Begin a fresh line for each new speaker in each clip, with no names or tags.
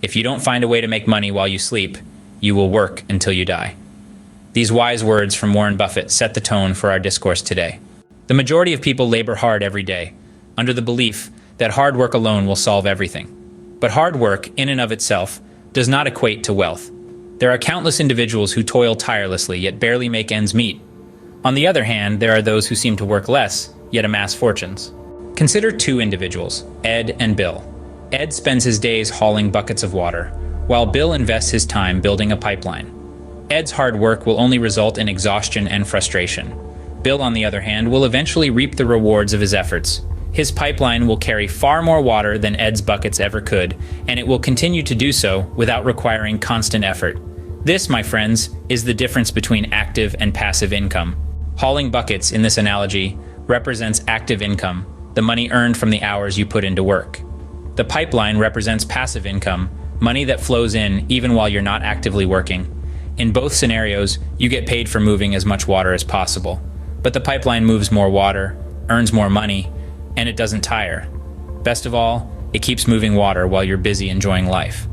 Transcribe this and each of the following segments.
If you don't find a way to make money while you sleep, you will work until you die. These wise words from Warren Buffett set the tone for our discourse today. The majority of people labor hard every day, under the belief that hard work alone will solve everything. But hard work, in and of itself, does not equate to wealth. There are countless individuals who toil tirelessly yet barely make ends meet. On the other hand, there are those who seem to work less, yet amass fortunes. Consider two individuals, Ed and Bill. Ed spends his days hauling buckets of water, while Bill invests his time building a pipeline. Ed's hard work will only result in exhaustion and frustration. Bill, on the other hand, will eventually reap the rewards of his efforts. His pipeline will carry far more water than Ed's buckets ever could, and it will continue to do so without requiring constant effort. This, my friends, is the difference between active and passive income. Hauling buckets, in this analogy, represents active income, the money earned from the hours you put into work. The pipeline represents passive income, money that flows in even while you're not actively working. In both scenarios, you get paid for moving as much water as possible. But the pipeline moves more water, earns more money, and it doesn't tire. Best of all, it keeps moving water while you're busy enjoying life.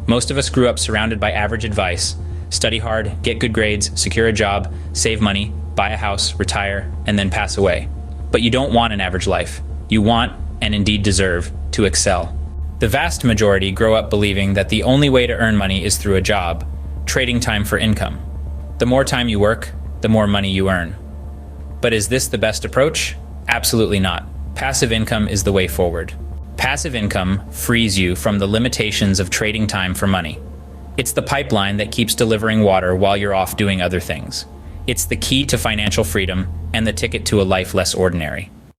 Most of us grew up surrounded by average advice: study hard, get good grades, secure a job, save money, buy a house, retire, and then pass away. But you don't want an average life. You want, and indeed deserve, to excel. The vast majority grow up believing that the only way to earn money is through a job, trading time for income. The more time you work, the more money you earn. But is this the best approach? Absolutely not. Passive income is the way forward. Passive income frees you from the limitations of trading time for money. It's the pipeline that keeps delivering water while you're off doing other things. It's the key to financial freedom and the ticket to a life less ordinary.